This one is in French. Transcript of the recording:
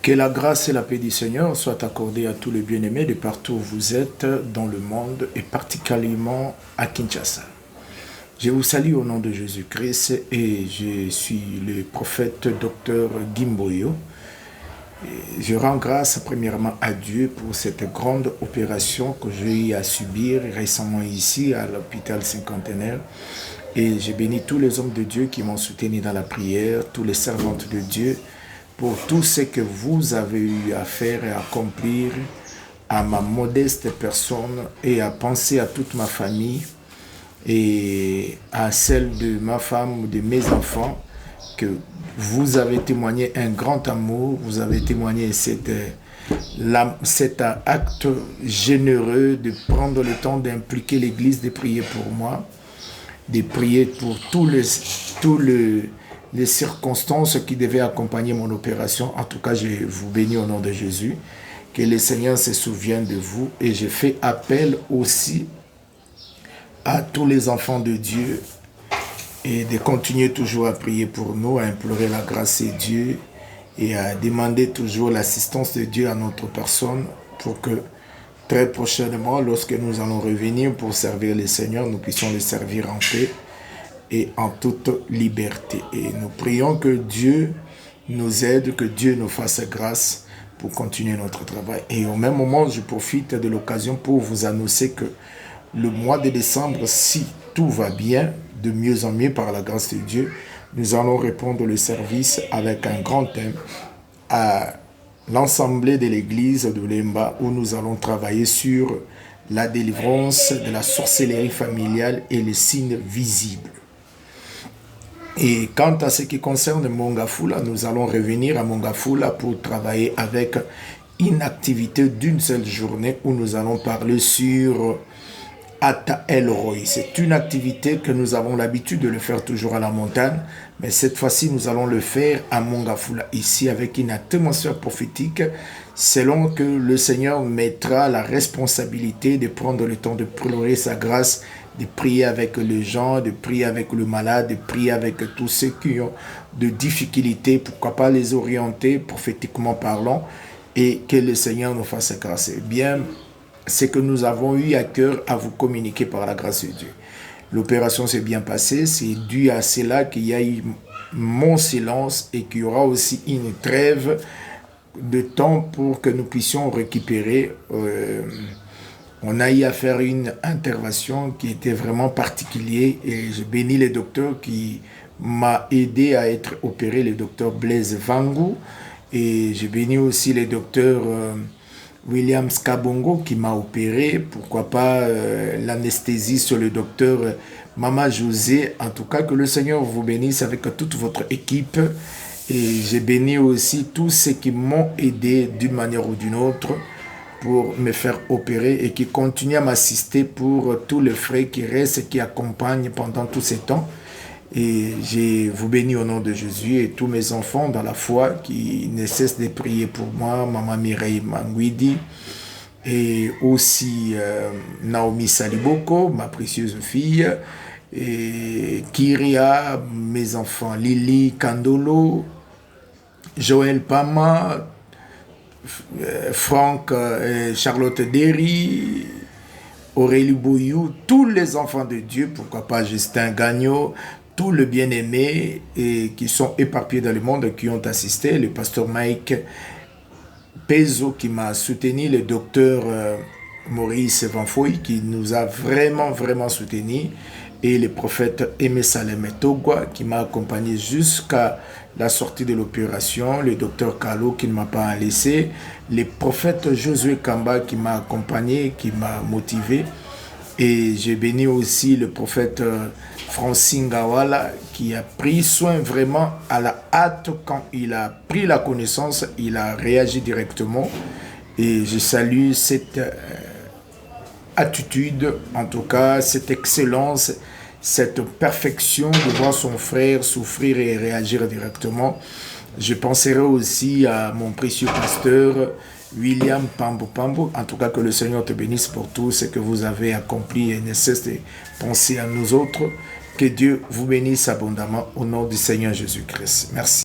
Que la grâce et la paix du Seigneur soient accordées à tous les bien-aimés de partout où vous êtes dans le monde et particulièrement à Kinshasa. Je vous salue au nom de Jésus-Christ et je suis le prophète Dr Gimboyo. Je rends grâce premièrement à Dieu pour cette grande opération que j'ai eu à subir récemment ici à l'hôpital cinquantenaire. Et je bénis tous les hommes de Dieu qui m'ont soutenu dans la prière, tous les servantes de Dieu, pour tout ce que vous avez eu à faire et à accomplir à ma modeste personne et à penser à toute ma famille et à celle de ma femme, de mes enfants, que vous avez témoigné un grand amour, vous avez témoigné cet acte généreux de prendre le temps d'impliquer l'Église, de prier pour moi, de prier pour les circonstances qui devaient accompagner mon opération. En tout cas, je vous bénis au nom de Jésus. Que le Seigneur se souvienne de vous. Et je fais appel aussi à tous les enfants de Dieu et de continuer toujours à prier pour nous, à implorer la grâce de Dieu et à demander toujours l'assistance de Dieu à notre personne pour que très prochainement, lorsque nous allons revenir pour servir le Seigneur, nous puissions le servir en paix et en toute liberté. Et nous prions que Dieu nous aide, que Dieu nous fasse grâce pour continuer notre travail. Et au même moment, je profite de l'occasion pour vous annoncer que le mois de décembre, si tout va bien, de mieux en mieux par la grâce de Dieu, nous allons répondre le service avec un grand thème à l'Assemblée de l'Église de Lemba, où nous allons travailler sur la délivrance de la sorcellerie familiale et les signes visibles. Et quant à ce qui concerne Mongafula, nous allons revenir à Mongafula pour travailler avec une activité d'une seule journée où nous allons parler sur Ata Elroy. C'est une activité que nous avons l'habitude de le faire toujours à la montagne, mais cette fois-ci nous allons le faire à Mongafula, ici avec une atmosphère prophétique, selon que le Seigneur mettra la responsabilité de prendre le temps de pleurer sa grâce, de prier avec les gens, de prier avec le malade, de prier avec tous ceux qui ont de difficultés, pourquoi pas les orienter prophétiquement parlant, et que le Seigneur nous fasse grâce. Bien, c'est que nous avons eu à cœur à vous communiquer par la grâce de Dieu. L'opération s'est bien passée, c'est dû à cela qu'il y a eu mon silence et qu'il y aura aussi une trêve de temps pour que nous puissions récupérer. On a eu à faire une intervention qui était vraiment particulière et je bénis le docteur qui m'a aidé à être opéré, le docteur Blaise Vangou, et je bénis aussi le docteur William Skabongo qui m'a opéré, pourquoi pas l'anesthésie sur le docteur Mama José. En tout cas, que le Seigneur vous bénisse avec toute votre équipe. Et j'ai béni aussi tous ceux qui m'ont aidé d'une manière ou d'une autre pour me faire opérer et qui continuent à m'assister pour tous les frais qui restent et qui accompagnent pendant tous ces temps. Et je vous bénis au nom de Jésus et tous mes enfants dans la foi qui ne cessent de prier pour moi, Maman Mireille Manguidi, et aussi Naomi Saliboko, ma précieuse fille, et Kyria, mes enfants, Lily Kandolo, Joël Pama, Franck, Charlotte Derry, Aurélie Bouyou, tous les enfants de Dieu, pourquoi pas Justin Gagnon, tous les bien-aimés qui sont éparpillés dans le monde, qui ont assisté, le pasteur Mike Pezo qui m'a soutenu, le docteur Maurice Vanfoy qui nous a vraiment soutenu, et le prophète Aimé Salem Togwa qui m'a accompagné jusqu'à la sortie de l'opération, le docteur Kalo qui ne m'a pas laissé, le prophète Josué Kamba qui m'a accompagné, qui m'a motivé, et j'ai béni aussi le prophète Francine Gawala qui a pris soin vraiment à la hâte. Quand il a pris la connaissance, il a réagi directement, et je salue cette attitude, en tout cas cette excellence, cette perfection de voir son frère souffrir et réagir directement. Je penserai aussi à mon précieux pasteur William Pambo Pambo. En tout cas, que le Seigneur te bénisse pour tout ce que vous avez accompli et ne cesse de penser à nous autres. Que Dieu vous bénisse abondamment au nom du Seigneur Jésus-Christ. Merci.